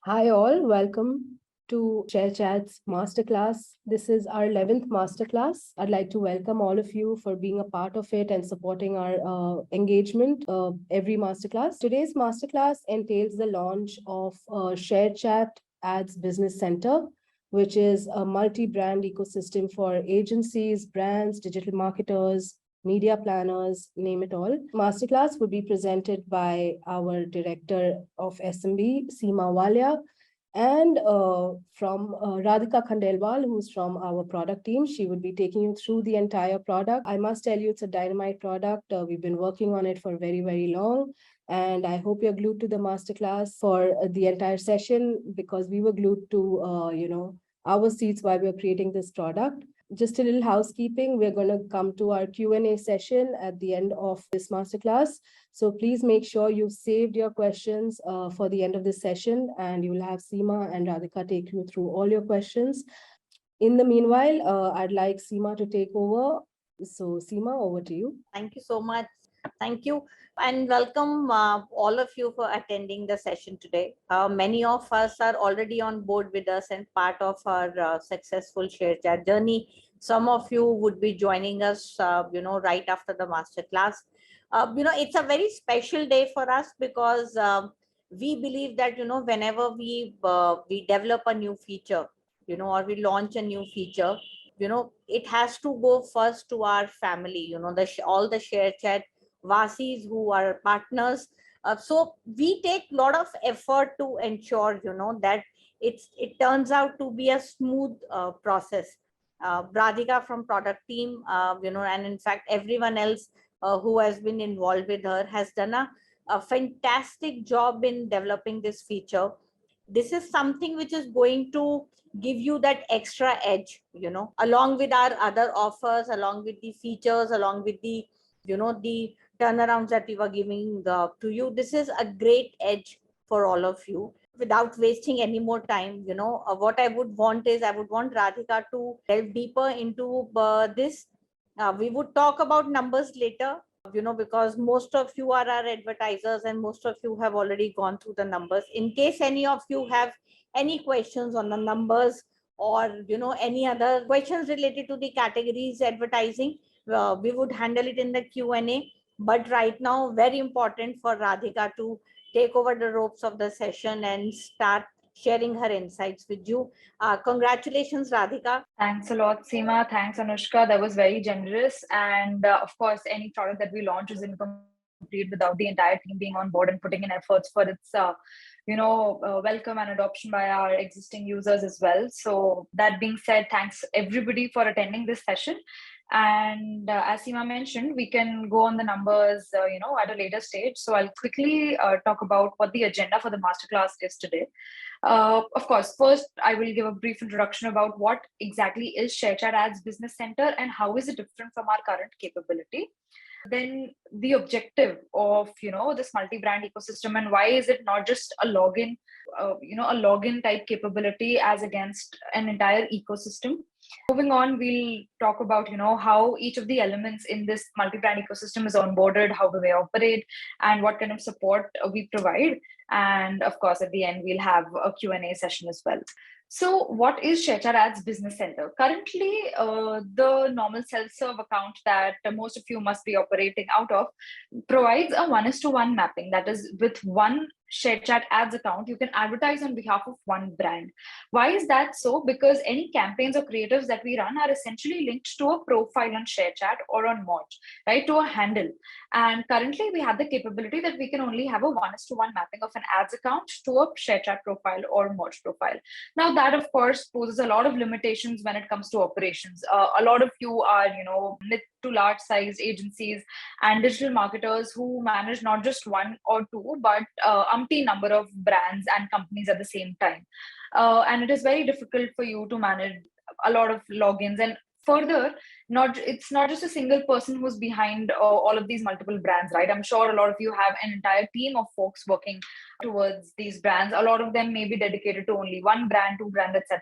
Hi all, welcome to ShareChat's Masterclass. This is our 11th Masterclass. I'd like to welcome all of you for being a part of it and supporting our engagement every Masterclass. Today's Masterclass entails the launch of ShareChat Ads Business Center, which is a multi-brand ecosystem for agencies, brands, digital marketers, media planners, name it all. Masterclass would be presented by our Director of SMB, Seema Walia, and from Radhika Khandelwal, who's from our product team. She would be taking you through the entire product. I must tell you, it's a dynamite product. We've been working on it for very, very long. And I hope you're glued to the masterclass for the entire session, because we were glued to, our seats while we were creating this product. Just a little housekeeping. We're going to come to our Q&A session at the end of this masterclass. So please make sure you've saved your questions for the end of this session, and you will have Seema and Radhika take you through all your questions. In the meanwhile, I'd like Seema to take over. So Seema, over to you. Thank you so much. Thank you and welcome all of you for attending the session today. Many of us are already on board with us and part of our successful ShareChat journey. Some of you would be joining us, right after the masterclass. It's a very special day for us because we believe that, whenever we develop a new feature, or we launch a new feature, it has to go first to our family, all the ShareChat Vasis who are partners. So we take a lot of effort to ensure, that it turns out to be a smooth process. Radhika from product team, and in fact, everyone else who has been involved with her has done a fantastic job in developing this feature. This is something which is going to give you that extra edge, along with our other offers, along with the features, along with the, the turnarounds that we were giving to you. This is a great edge for all of you. Without wasting any more time, what I would want is, I would want Radhika to delve deeper into this. We would talk about numbers later, because most of you are our advertisers and most of you have already gone through the numbers. In case any of you have any questions on the numbers, or any other questions related to the categories advertising, we would handle it in the Q&A. But right now, very important for Radhika to take over the ropes of the session and start sharing her insights with you. Congratulations, Radhika. Thanks a lot, Seema. Thanks, Anushka. That was very generous. And of course, any product that we launch is incomplete without the entire team being on board and putting in efforts for its, welcome and adoption by our existing users as well. So that being said, thanks everybody for attending this session. And as Seema mentioned, we can go on the numbers, at a later stage. So I'll quickly talk about what the agenda for the masterclass is today. Of course, first, I will give a brief introduction about what exactly is ShareChat Ads Business Center and how is it different from our current capability. Then the objective of, this multi-brand ecosystem, and why is it not just a login, a login type capability as against an entire ecosystem. Moving on, we'll talk about, how each of the elements in this multi-brand ecosystem is onboarded, how do they operate, and what kind of support we provide. And of course, at the end, we'll have a Q&A session as well. So what is ShareChat Ads Business Center? Currently, the normal self-serve account that most of you must be operating out of provides a 1:1 mapping. That is, with one ShareChat Ads account, you can advertise on behalf of one brand. Why is that so? Because any campaigns or creatives that we run are essentially linked to a profile on ShareChat or on Merge, right? To a handle. And currently we have the capability that we can only have a 1:1 mapping of an ads account to a ShareChat profile or Merge profile. Now that of course poses a lot of limitations when it comes to operations. A lot of you are, mid to large sized agencies and digital marketers who manage not just one or two, but umpteen number of brands and companies at the same time. And it is very difficult for you to manage a lot of logins. And further, it's not just a single person who's behind all of these multiple brands, right? I'm sure a lot of you have an entire team of folks working towards these brands. A lot of them may be dedicated to only one brand, two brands, etc.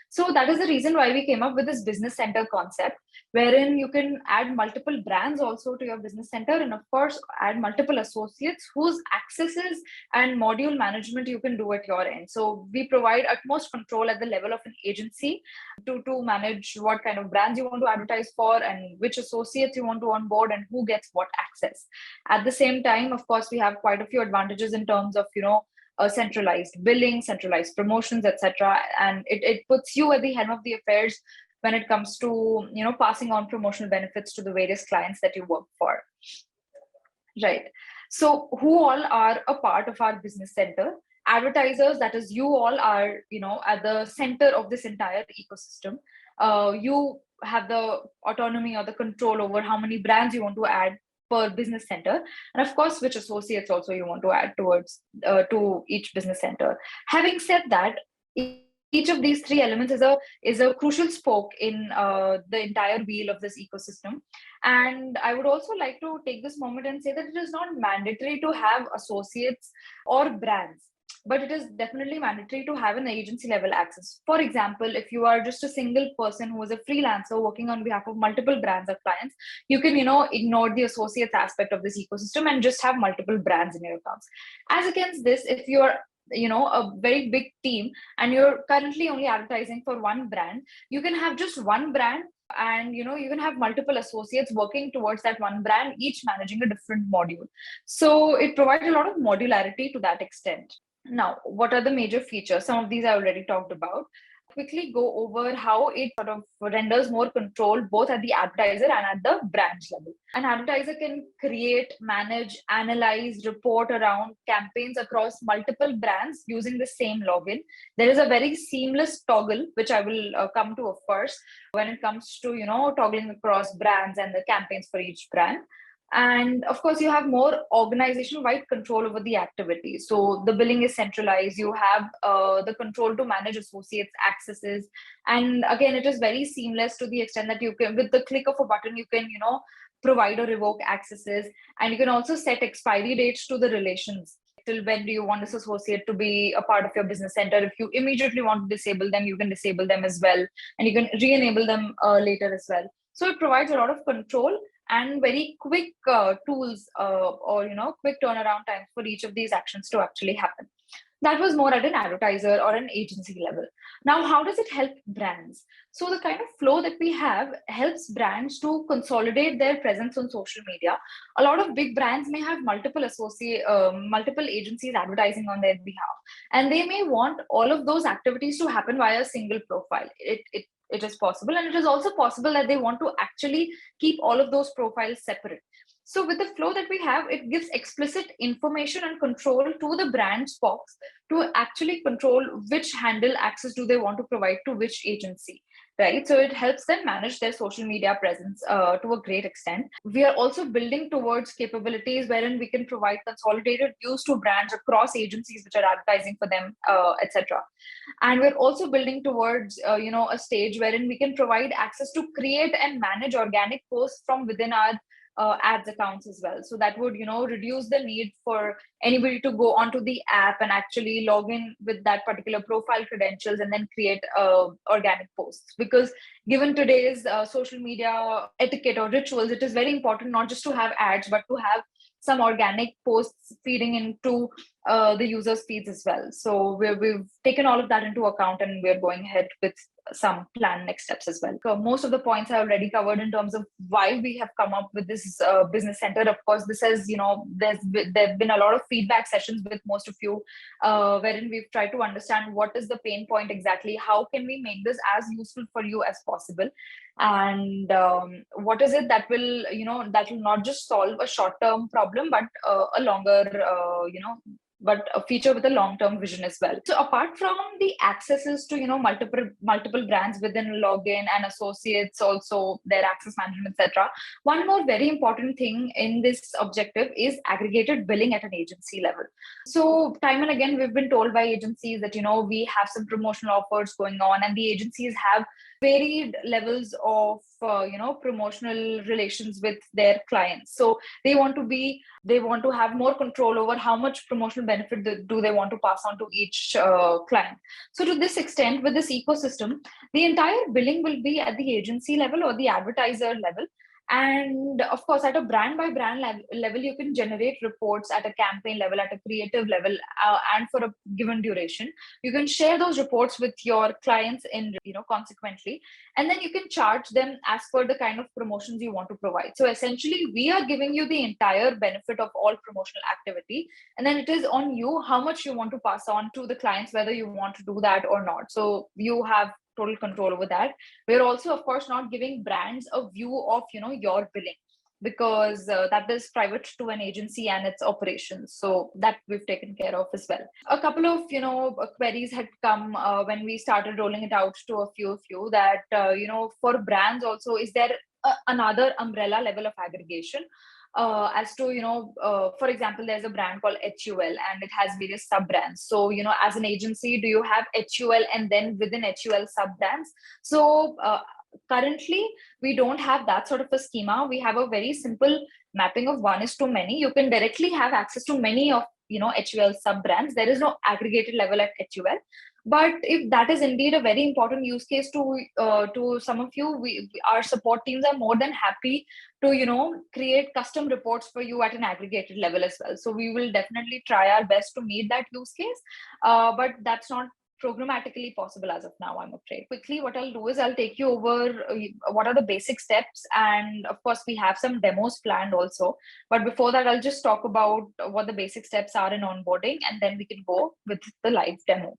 So that is the reason why we came up with this business center concept, wherein you can add multiple brands also to your business center, and of course add multiple associates whose accesses and module management you can do at your end. So we provide utmost control at the level of an agency to manage what kind of brands you want to advertise for and which associates you want to onboard and who gets what access. At the same time, of course, we have quite a few advantages in terms of centralized billing, centralized promotions, etc. And it puts you at the head of the affairs when it comes to passing on promotional benefits to the various clients that you work for. Right. So who all are a part of our business center? Advertisers, that is, you all are at the center of this entire ecosystem. You have the autonomy or the control over how many brands you want to add per business center, and of course which associates also you want to add towards to each business center. Having said that, each of these three elements is a crucial spoke in the entire wheel of this ecosystem. And I would also like to take this moment and say that it is not mandatory to have associates or brands, but it is definitely mandatory to have an agency level access. For example, if you are just a single person who is a freelancer working on behalf of multiple brands or clients, you can ignore the associates aspect of this ecosystem and just have multiple brands in your accounts. As against this, if you are a very big team and you're currently only advertising for one brand, you can have just one brand, and you can have multiple associates working towards that one brand, each managing a different module. So it provides a lot of modularity to that extent. Now, what are the major features? Some of these I already talked about. Quickly go over how it sort of renders more control both at the advertiser and at the brand level. An advertiser can create, manage, analyze, report around campaigns across multiple brands using the same login. There is a very seamless toggle, which I will come to, of course, when it comes to toggling across brands and the campaigns for each brand. And of course, you have more organization-wide control over the activity. So the billing is centralized. You have the control to manage associates' accesses. And again, it is very seamless to the extent that you can, with the click of a button, you can, provide or revoke accesses. And you can also set expiry dates to the relations. Till when do you want this associate to be a part of your business center? If you immediately want to disable them, you can disable them as well. And you can re-enable them later as well. So it provides a lot of control and very quick tools or quick turnaround time for each of these actions to actually happen. That was more at an advertiser or an agency level. Now, how does it help brands? So the kind of flow that we have helps brands to consolidate their presence on social media. A lot of big brands may have multiple agencies advertising on their behalf, and they may want all of those activities to happen via a single profile. It is possible, and it is also possible that they want to actually keep all of those profiles separate. So with the flow that we have, it gives explicit information and control to the brand's box to actually control which handle access do they want to provide to which agency, right? So it helps them manage their social media presence to a great extent. We are also building towards capabilities wherein we can provide consolidated views to brands across agencies which are advertising for them, etc. And we're also building towards a stage wherein we can provide access to create and manage organic posts from within our ads accounts as well. So that would reduce the need for anybody to go onto the app and actually log in with that particular profile credentials and then create organic posts. Because given today's social media etiquette or rituals, it is very important not just to have ads but to have some organic posts feeding into the users' feeds as well. So we've taken all of that into account, and we're going ahead with some planned next steps as well. So most of the points I already covered in terms of why we have come up with this business center. Of course, this has, there've been a lot of feedback sessions with most of you, wherein we've tried to understand what is the pain point exactly, how can we make this as useful for you as possible, and what is it that will, that will not just solve a short-term problem, but a longer, but a feature with a long-term vision as well. So apart from the accesses to multiple brands within login and associates, also their access management, etc., one more very important thing in this objective is aggregated billing at an agency level. So time and again we've been told by agencies that we have some promotional offers going on, and the agencies have varied levels of promotional relations with their clients. So they want to have more control over how much promotional benefit do they want to pass on to each client. So to this extent, with this ecosystem, the entire billing will be at the agency level or the advertiser level. And of course, at a brand by brand level, you can generate reports at a campaign level, at a creative level, and for a given duration. You can share those reports with your clients in, consequently, and then you can charge them as per the kind of promotions you want to provide. So essentially, we are giving you the entire benefit of all promotional activity, and then it is on you how much you want to pass on to the clients, whether you want to do that or not. So you have total control over that. We're also, of course, not giving brands a view of, your billing, because that is private to an agency and its operations. So that we've taken care of as well. A couple of, queries had come when we started rolling it out to a few of you that, for brands also, is there another umbrella level of aggregation? As to, for example, there's a brand called HUL and it has various sub brands. So, as an agency, do you have HUL and then within HUL sub brands? So currently, we don't have that sort of a schema. We have a very simple mapping of 1:many. You can directly have access to many of, HUL sub brands. There is no aggregated level at HUL. But if that is indeed a very important use case to some of you, our support teams are more than happy to create custom reports for you at an aggregated level as well. So we will definitely try our best to meet that use case, but that's not programmatically possible as of now, I'm afraid. Quickly, what I'll do is I'll take you over what are the basic steps, and of course we have some demos planned also, but before that I'll just talk about what the basic steps are in onboarding, and then we can go with the live demo.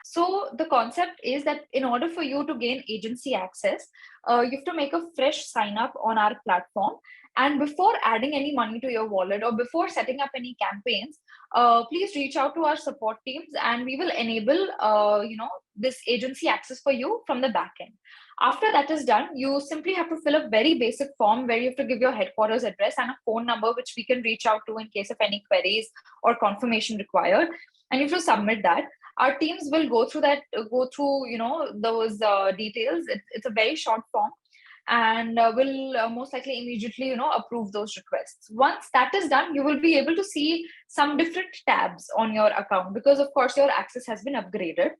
So the concept is that in order for you to gain agency access, you have to make a fresh sign up on our platform. And before adding any money to your wallet or before setting up any campaigns, please reach out to our support teams and we will enable this agency access for you from the back end. After that is done, you simply have to fill a very basic form where you have to give your headquarters address and a phone number, which we can reach out to in case of any queries or confirmation required. And you have to submit that. Our teams will go through those details. It's a very short form, and will most likely immediately approve those requests. Once that is done, you will be able to see some different tabs on your account, because of course your access has been upgraded.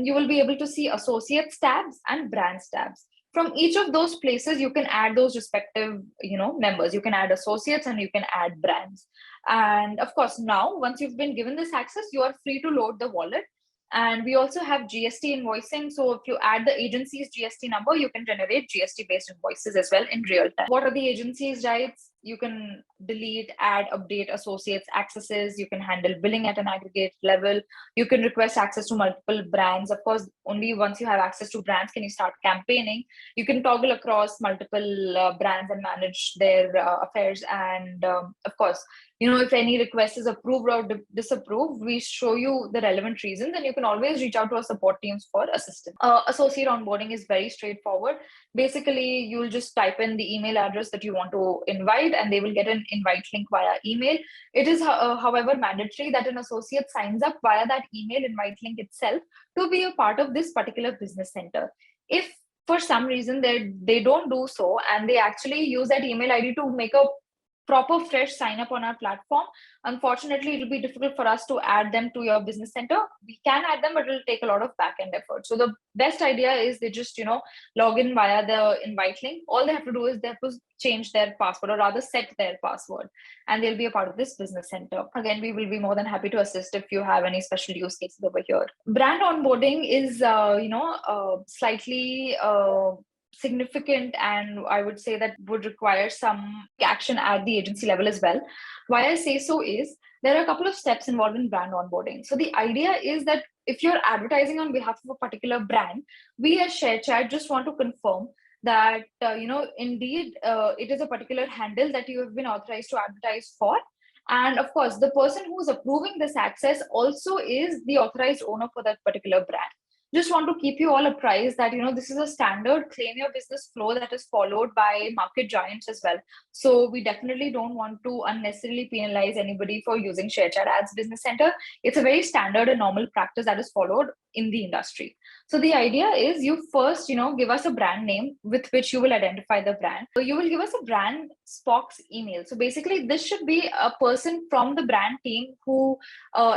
You will be able to see associates tabs and brands tabs. From each of those places, you can add those respective members. You can add associates and you can add brands. And of course, now once you've been given this access, you are free to load the wallet. And we also have GST invoicing. So if you add the agency's GST number, you can generate GST-based invoices as well in real time. What are the agency's rights? You can delete, add, update associates accesses. You can handle billing at an aggregate level. You can request access to multiple brands. Of course, only once you have access to brands can you start campaigning. You can toggle across multiple brands and manage their affairs. And of course, if any request is approved or disapproved, we show you the relevant reasons, and you can always reach out to our support teams for assistance. Associate onboarding is very straightforward. Basically, you'll just type in the email address that you want to invite, and they will get an invite link via email. It is, however, mandatory that an associate signs up via that email invite link itself to be a part of this particular business center. If for some reason they don't do so, and they actually use that email ID to make a proper fresh sign up on our platform, unfortunately, it will be difficult for us to add them to your business center. We can add them, but it will take a lot of back-end effort. So the best idea is they just, log in via the invite link. All they have to do is they have to change their password, or rather set their password, and they'll be a part of this business center. Again, we will be more than happy to assist if you have any special use cases over here. Brand onboarding is, slightly significant, and I would say that would require some action at the agency level as well. Why I say so is there are a couple of steps involved in brand onboarding. So the idea is that if you're advertising on behalf of a particular brand, we as ShareChat just want to confirm that indeed it is a particular handle that you have been authorized to advertise for. And of course, the person who is approving this access also is the authorized owner for that particular brand. Just want to keep you all apprised that this is a standard claim your business flow that is followed by market giants as well. So we definitely don't want to unnecessarily penalize anybody for using ShareChat Ads Business Center. It's a very standard and normal practice that is followed. in the industry. So the idea is you first, give us a brand name with which you will identify the brand. So you will give us a brand Spock's email. So basically, this should be a person from the brand team who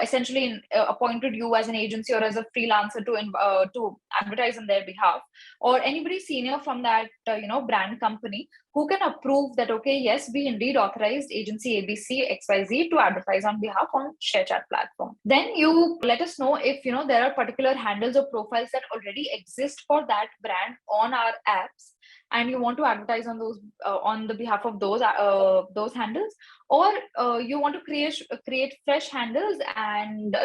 essentially appointed you as an agency or as a freelancer to advertise on their behalf, or anybody senior from that brand company who can approve that, okay, yes, we indeed authorized agency ABC XYZ to advertise on behalf on ShareChat platform. Then you let us know if there are particular handles or profiles that already exist for that brand on our apps, and you want to advertise on those on the behalf of those handles, or you want to create fresh handles and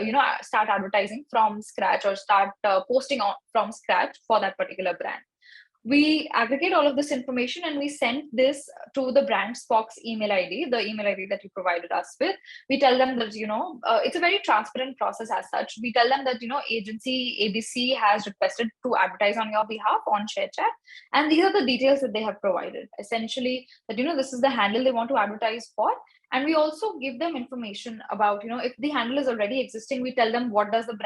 start advertising from scratch, or start posting from scratch for that particular brand. We aggregate all of this information and we send this to the brand Spock's email ID, the email ID that you provided us with. We tell them that, it's a very transparent process as such. We tell them that, agency ABC has requested to advertise on your behalf on ShareChat. And these are the details that they have provided. Essentially, that, this is the handle they want to advertise for. And we also give them information about, if the handle is already existing, we tell them what does the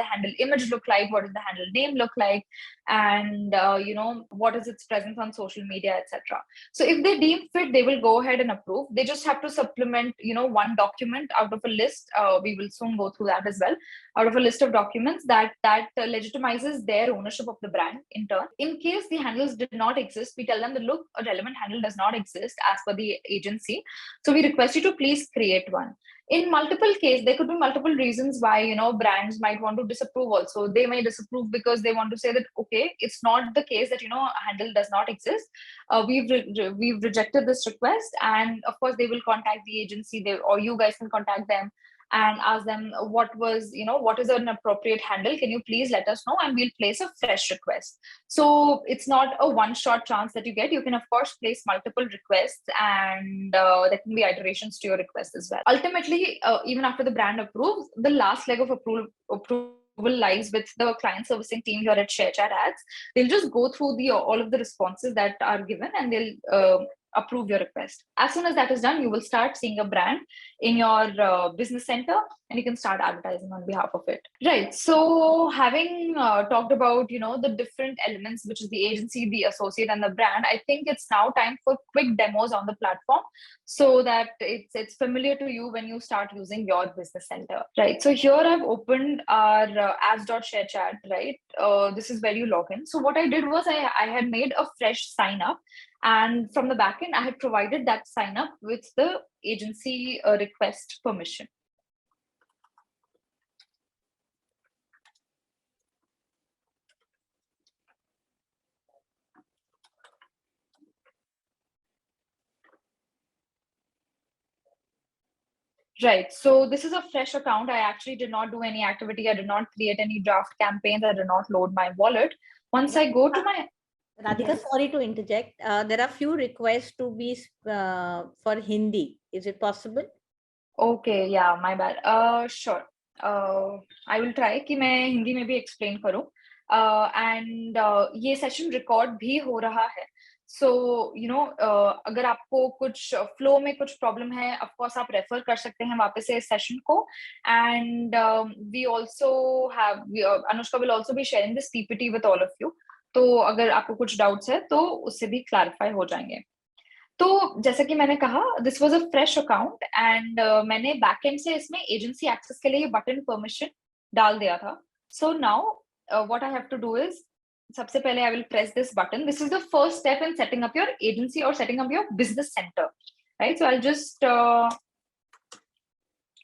handle image look like, what does the handle name look like, and what is its presence on social media, etc. So if they deem fit, they will go ahead and approve. They just have to supplement, one document out of a list. We will soon go through that as well. Out of a list of documents that legitimizes their ownership of the brand in turn. In case the handles did not exist, we tell them that, look, a relevant handle does not exist as per the agency. So we request you to please create one. In multiple cases, there could be multiple reasons why, brands might want to disapprove also. They may disapprove because they want to say that, okay, it's not the case that, a handle does not exist. We've rejected this request. And of course, they will contact the agency, or you guys can contact them and ask them what is an appropriate handle. Can you please let us know? And we'll place a fresh request. So it's not a one-shot chance that you get. You can, of course, place multiple requests, and there can be iterations to your request as well. Ultimately, even after the brand approves, the last leg of approval lies with the client servicing team here at ShareChat Ads. They'll just go through all of the responses that are given, and they'll approve your request. As soon as that is done, you will start seeing a brand in your business center, and you can start advertising on behalf of it. Right. So having talked about, the different elements, which is the agency, the associate, and the brand, I think it's now time for quick demos on the platform so that it's familiar to you when you start using your business center. Right. So here I've opened our ads.sharechat, right? This is where you log in. So what I did was I had made a fresh sign up. And from the backend, I had provided that sign up with the agency request permission. Right. So this is a fresh account. I actually did not do any activity. I did not create any draft campaigns. I did not load my wallet. Once I go to my... Radhika, sorry to interject. There are few requests to be for Hindi. Is it possible? Okay, yeah, my bad. Sure. I will try कि मैं हिंदी में भी explain करूँ. And ये session record भी हो रहा है. So, अगर आपको कुछ flow में कुछ problem है, of course आप refer कर सकते हैं वापस से इस session को. And we also have, Anushka will also be sharing this PPT with all of you. तो अगर आपको कुछ डाउट्स है तो उससे भी क्लैरिफाई हो जाएंगे. तो जैसा कि मैंने कहा, this was a fresh account and मैंने बैकएंड से इसमें एजेंसी एक्सेस के लिए ये बटन परमिशन डाल दिया था. So now what I have to do is, सबसे पहले I will press this button. This is the first step in setting up your agency और setting up your business centre, right? So I will just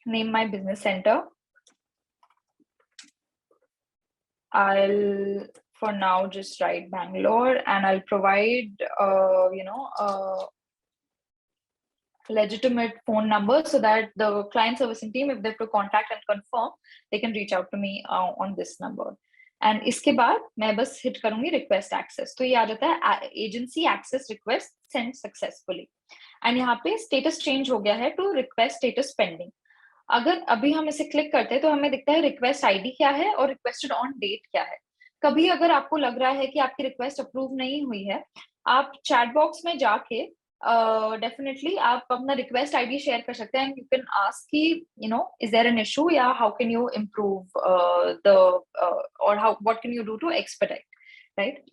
name my business centre. I'll for now just write Bangalore, and I'll provide legitimate phone number so that the client servicing team, if they have to contact and confirm, they can reach out to me on this number. And इसके बाद मैं बस hit करूंगी request access. तो ये आ जाता है agency access request sent successfully. And यहाँ पे status change हो गया है to request status pending. अगर अभी हम इसे क्लिक करते हैं तो हमें दिखता है रिक्वेस्ट आईडी क्या है और रिक्वेस्टेड ऑन डेट क्या है. कभी अगर आपको लग रहा है कि आपकी रिक्वेस्ट अप्रूव नहीं हुई है, आप चैट बॉक्स में जाके डेफिनेटली आप अपना रिक्वेस्ट आईडी शेयर कर सकते हैं, यू कैन आस्क कि इज देयर एन इशू, या how can you improve the और how what can you do to expedite, right?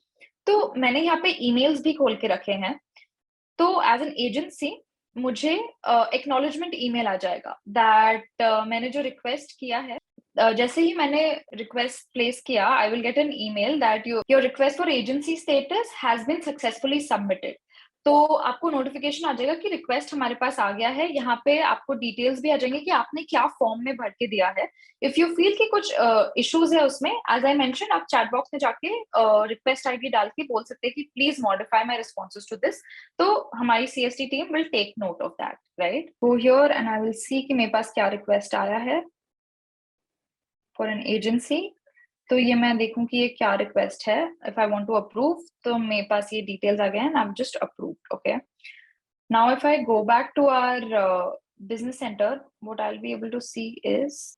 तो मैंने यहाँ पे ईमेल्स भी खोल के रखे हैं। तो एज एन एजेंसी मुझे एक्नॉलेजमेंट ईमेल आ जाएगा दैट मैंने जो रिक्वेस्ट किया है, जैसे ही मैंने रिक्वेस्ट प्लेस किया, I will get an email that your request for agency status has been successfully submitted. तो आपको नोटिफिकेशन आ जाएगा कि रिक्वेस्ट हमारे पास आ गया है। यहाँ पे आपको डिटेल्स भी आ जाएंगे कि आपने क्या फॉर्म में भर के दिया है। इफ यू फील कि कुछ इश्यूज है उसमें, एज आई मेंशन, आप चैट बॉक्स में जाके रिक्वेस्ट आईडी डाल के बोल सकते हैं कि please modify my responses to this. तो हमारी CST team will take note of that, right? Go here and I will see कि मेरे पास क्या रिक्वेस्ट आया है फॉर एन एजेंसी। तो ये मैं देखूं कि ये क्या रिक्वेस्ट है। If I want to approve, तो मेरे पास ये डिटेल्स आ गए हैं, I am just approved. Okay, now if I go back to our business center, what I'll be able to see is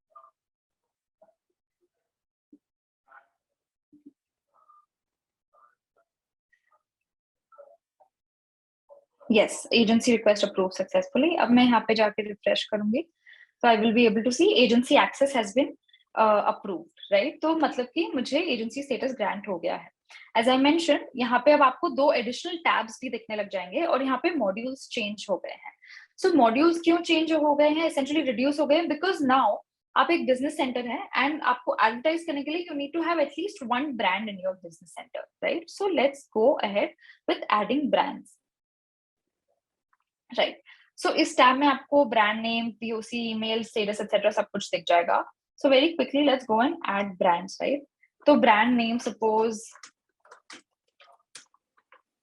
yes, agency request approved successfully. अब मैं यहाँ पे जाके रिफ्रेश करूंगी, तो I will be able to see agency access has been approved, right? तो मतलब कि मुझे agency status grant हो गया है। As I mentioned, यहाँ पे अब आपको 2 additional tabs भी दिखने लग जाएंगे और यहाँ पे modules change हो गए हैं। So modules क्यों change हो गए हैं? Essentially reduce हो गए हैं because now आप एक business center है and आपको advertise करने के लिए you need to have at least one brand in your business center, right? So let's go ahead with adding brands. Right, so इस टैब में आपको brand name, POC, email, status etcetera सब कुछ दिख जाएगा। So very quickly let's go and add brands, right? तो brand name suppose,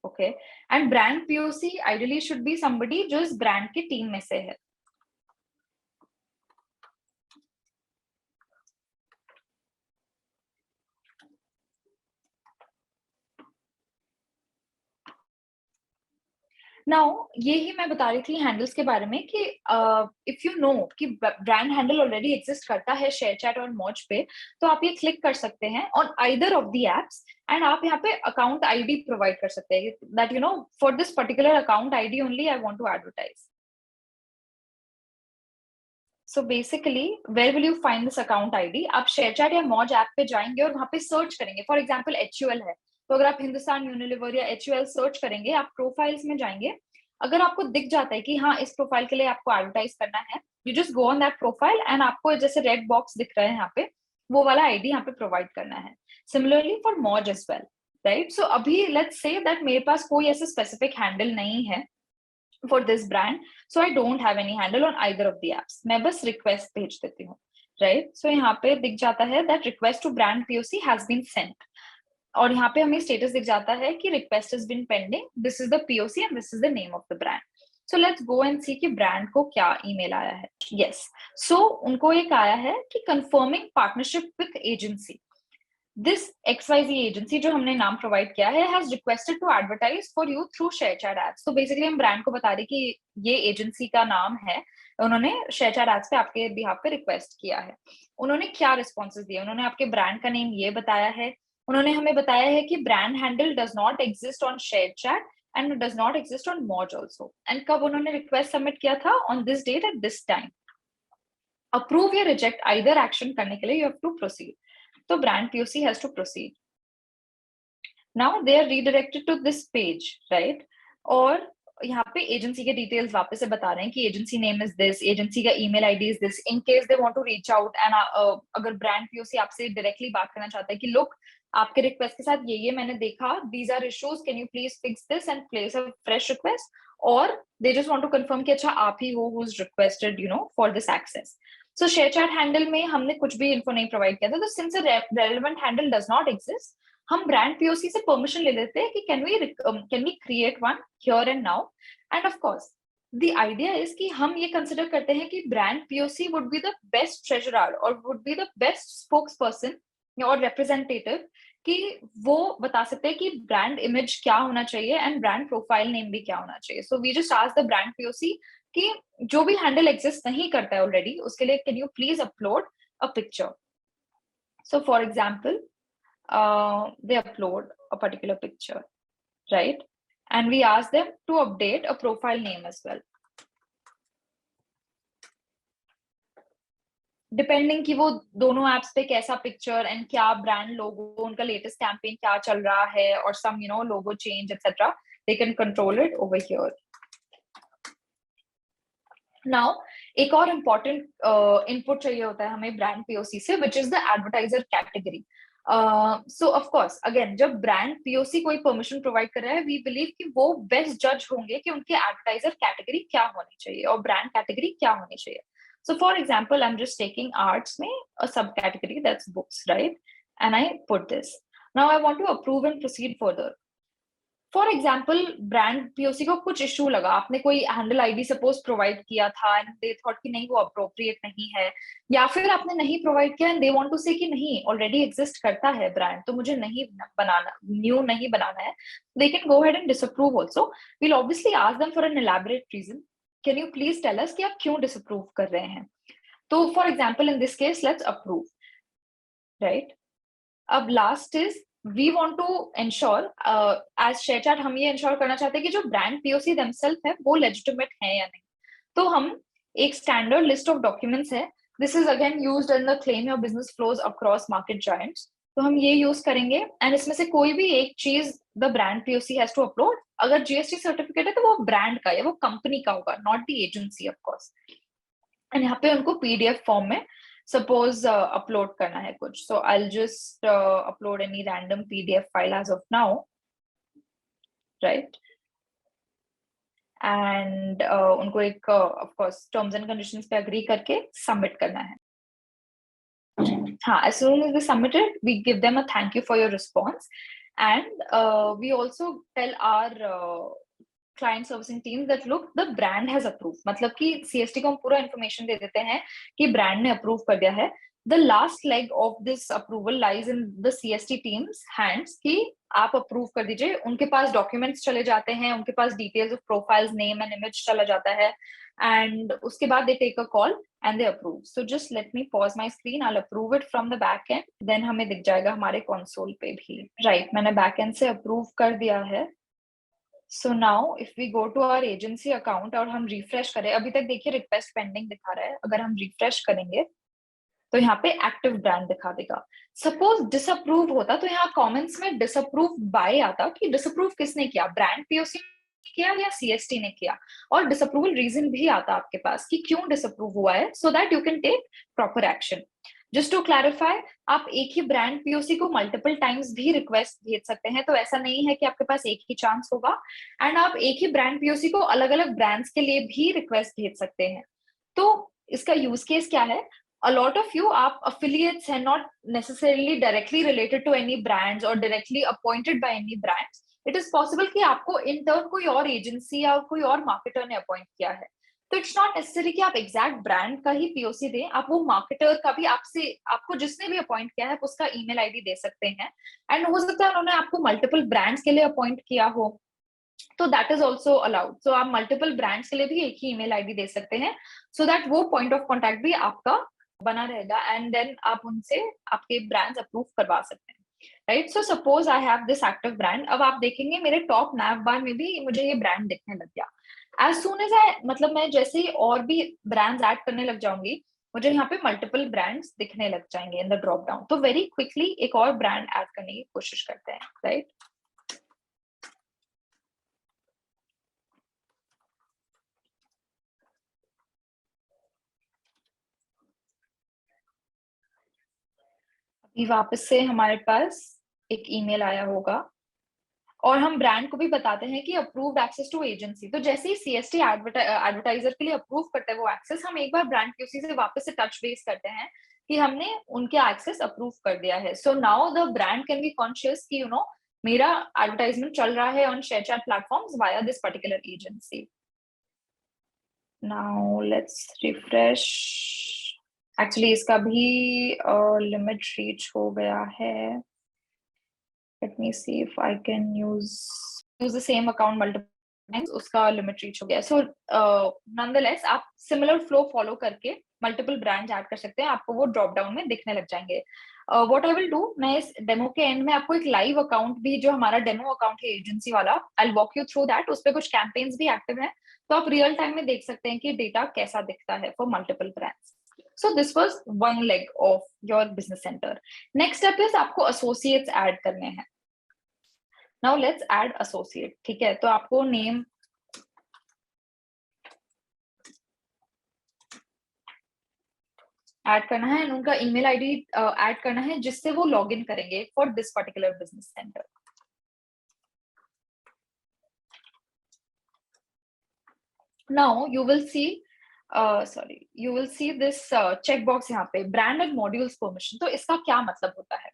okay, and brand POC ideally should be somebody जो इस ब्रांड की टीम में से है। नाउ ये ही मैं बता रही थी हैंडल्स के बारे में कि इफ यू नो कि ब्रांड हैंडल ऑलरेडी एग्जिस्ट करता है शेयरचैट और मौज पे, तो आप ये क्लिक कर सकते हैं on either of the apps and आप यहाँ पे अकाउंट आईडी प्रोवाइड कर सकते हैं that you know for this particular account ID only I want to advertise. So basically where will you find this account ID? आप ShareChat या मौज app पे जाएंगे और वहां पे सर्च करेंगे। फॉर एग्जांपल HUL है, तो अगर आप हिंदुस्तान यूनिलीवर या HUL सर्च करेंगे, आप प्रोफाइल्स में जाएंगे, अगर आपको दिख जाता है कि हाँ इस प्रोफाइल के लिए आपको एडवर्टाइज करना है, you just go on that profile and आपको जैसे रेड बॉक्स दिख रहा है यहाँ पे, वो वाला आईडी यहाँ पे प्रोवाइड करना है। सिमिलरली फॉर मौज एज वेल, राइट? सो अभी लेट्स से दैट मेरे पास कोई ऐसा स्पेसिफिक हैंडल नहीं है for this brand, so I don't have any handle on either of the apps. मैं बस request भेज देती हूँ, right? So यहाँ पे दिख जाता है that request to brand POC has been sent, और यहाँ पे हमें status दिख जाता है कि request has been pending, this is the POC and this is the name of the brand. So let's go and see कि brand को क्या email आया है। Yes, so उनको एक आया है कि confirming partnership with agency. This XYZ agency जो हमने नाम प्रोवाइड किया है has requested to advertise for you through ShareChat Ads. तो बेसिकली हम ब्रांड को बता रहे कि ये एजेंसी का नाम है, उन्होंने ShareChat Ads पे आपके बिहाफ पे रिक्वेस्ट किया है। उन्होंने क्या रिस्पॉन्सेज दिए? उन्होंने आपके ब्रांड का नेम ये बताया है, उन्होंने हमें बताया है कि brand handle does not exist on ShareChat and does not exist on Moj also. And कब उन्होंने रिक्वेस्ट सबमिट किया था? On this date at this time. Approve या रिजेक्ट either एक्शन करने के लिए you have to proceed. So brand POC has to proceed. Now they are redirected to this page, right? और यहाँ पे एजेंसी के डिटेल्स वापस से बता रहे हैं कि agency name is this, agency का email ID is this, in case they want to reach out and अगर ब्रांड POC आपसे डायरेक्टली बात करना चाहता है कि लुक आपके रिक्वेस्ट के साथ ये मैंने देखा, these are issues, can you please fix this and place a fresh request, और they just want to confirm कि अच्छा आप ही हो who is requested you know for this access. So ShareChat handle में हमने कुछ भी इन्फो नहीं प्रोवाइड किया था, तो since relevant handle does not exist, हम ब्रांड POC से परमिशन ले लेते हैं कि can we create one here and now, and of course the idea is कि हम ये कंसिडर करते हैं कि brand POC would be the best treasurer और would be the best spokes person और रिप्रेजेंटेटिव, कि वो बता सकते हैं कि ब्रांड इमेज क्या होना चाहिए एंड ब्रांड प्रोफाइल नेम भी क्या होना चाहिए। So we just ask the brand POC कि जो भी हैंडल एग्जिस्ट नहीं करता है ऑलरेडी, उसके लिए can you please upload a picture. So for example they upload a particular picture, right? and we ask them to update a profile name as well. Depending कि वो दोनों एप्स पे कैसा पिक्चर एंड क्या brand logo, उनका latest campaign क्या चल रहा है, और some logo change etcetera, they can control it over here. Now एक और इम्पोर्टेंट इनपुट चाहिए होता है हमें ब्रांड पीओसी से, विच is the advertiser category. So of course again, जब ब्रांड पीओसी कोई परमिशन प्रोवाइड कर रहा है, वी बिलीव कि वो बेस्ट जज होंगे कि उनके एडवर्टाइजर कैटेगरी क्या होनी चाहिए और ब्रांड कैटेगरी क्या होनी चाहिए. So for example, I'm just taking arts में a subcategory that's books, right? And I put this. Now I want to approve and proceed further. For example, brand POC को कुछ issue लगा, आपने कोई handle ID suppose provide किया था and they thought कि नहीं वो appropriate नहीं है, या फिर आपने नहीं provide किया and they want to say कि नहीं already exist करता है brand, तो मुझे नहीं बनाना, new नहीं बनाना है. They can go ahead and disapprove also. We'll obviously ask them for an elaborate reason. Can you please tell us कि आप क्यों disapprove कर रहे हैं? तो for example, in this case, let's approve, right? अब last is we want to ensure, as ShareChat हम ये ensure करना चाहते हैं कि जो brand POC themselves है वो legitimate है या नहीं. तो हम एक standard list of documents है. This is again used in the claim your business flows across market giants. तो हम ये use करेंगे and इसमें से कोई भी एक चीज the brand POC has to upload. अगर GST certificate है तो वो brand का या वो company का होगा, not the agency of course. And यहाँ पे उनको PDF फॉर्म में सपोज अपलोड करना है कुछ. So I will just upload any random PDF file as of now, right? And उनको एक of course terms and conditions पे एग्री करके सबमिट करना है. हाँ, as soon as we submit it, we give them a thank you for your response, and we also tell our client servicing team that look, the brand has approved. मतलब कि CST को हम पूरा information दे देते हैं कि brand ने approve कर दिया है. The last leg of this approval lies in the CST team's hands कि आप approve कर दीजिए. उनके पास documents चले जाते हैं, उनके पास details of profiles, name and image चला जाता है, and उसके बाद they take a call and they approve. So just let me pause my screen. I'll approve it from the back end. Then हमें दिख जाएगा हमारे console पे भी. Right, मैंने back end से approve कर दिया है. So now if we go to our agency account और हम refresh करें, अभी तक देखिए request pending दिखा रहा है. अगर हम refresh करेंगे तो यहाँ पे active brand दिखा देगा. Suppose disapprove होता तो यहाँ comments में disapprove by आता कि disapprove किसने किया, brand POC किया या CST ने किया, और disapproval reason भी आता आपके पास कि क्यों disapprove हुआ है, so that you can take proper action. Just to clarify, आप एक ही ब्रांड पीओसी को मल्टीपल टाइम्स भी रिक्वेस्ट भेज सकते हैं. तो ऐसा नहीं है कि आपके पास एक ही चांस होगा, एंड आप एक ही ब्रांड पीओसी को अलग अलग ब्रांड्स के लिए भी रिक्वेस्ट भेज सकते हैं. तो इसका यूज केस क्या है? A lot of you आप affiliates हैं, not necessarily directly related to any brands or directly appointed by any brands. It is possible कि आपको in turn कोई और एजेंसी या कोई और मार्केटर ने अपॉइंट किया है. तो इट्स नॉट नेसेसरी कि आप एग्जैक्ट ब्रांड का ही पीओसी दें, आप वो मार्केटर का भी आपको जिसने भी अपॉइंट किया है उसका ईमेल आईडी दे सकते हैं. एंड हो सकता है उन्होंने आपको मल्टीपल ब्रांड्स के लिए अपॉइंट किया हो, तो दैट इज ऑल्सो अलाउड. सो आप मल्टीपल ब्रांड्स के लिए भी एक ही ईमेल आईडी दे सकते हैं, सो दैट वो पॉइंट ऑफ कॉन्टैक्ट भी आपका बना रहेगा, एंड देन आप उनसे आपके ब्रांड्स अप्रूव करवा सकते हैं, right? So suppose I have this active brand. अब आप देखेंगे मेरे टॉप नैव बार में भी मुझे ये ब्रांड दिखने लग गया. As soon as मतलब मैं जैसे ही और भी ब्रांड्स ऐड करने लग जाऊंगी, मुझे यहाँ पे मल्टीपल ब्रांड्स दिखने लग जाएंगे इन द ड्रॉप डाउन. तो वेरी क्विकली एक और ब्रांड ऐड करने की कोशिश करते हैं, राइट? अभी वापस से हमारे पास एक ईमेल आया होगा और हम ब्रांड को भी बताते हैं कि अप्रूव्ड एक्सेस टू एजेंसी. तो जैसे ही सीएसटी एडवर्टाइजर के लिए अप्रूव करता है वो एक्सेस, हम एक बार ब्रांड पीओसी से वापस से टच बेस करते हैं कि हमने उनके एक्सेस अप्रूव कर दिया है. So now the brand can be conscious कि मेरा एडवर्टाइजमेंट चल रहा है on ShareChat platforms via this particular agency. Now let's refresh. Actually इसका भी लिमिट रीच हो गया है. Let me see if I can use the same account multiple उसका लिमिट रीच हो गया। सो नॉनदलेस आप सिमिलर फ्लो फॉलो करके मल्टीपल ब्रांड्स ऐड कर सकते हैं, आपको वो ड्रॉप डाउन में दिखने लग जाएंगे। व्हाट आई विल डू, मैं इस डेमो के एंड में आपको एक लाइव अकाउंट भी, जो हमारा डेमो अकाउंट है एजेंसी वाला, I will walk you through that. उस पे कुछ कैंपेन्स भी एक्टिव है, तो आप रियल टाइम में देख सकते हैं कि डेटा कैसा दिखता है for multiple brands. So this was one leg of your business centre. Next step is आपको एसोसिएट्स ऐड करने हैं। नाउ लेट्स ऐड एसोसिएट, ठीक है। तो आपको नेम ऐड करना है, उनका ईमेल आईडी ऐड करना है जिससे वो लॉग इन करेंगे for this particular business centre. Now you will see you will see this check box यहाँ पे, brand and modules permission। तो इसका क्या मतलब होता है?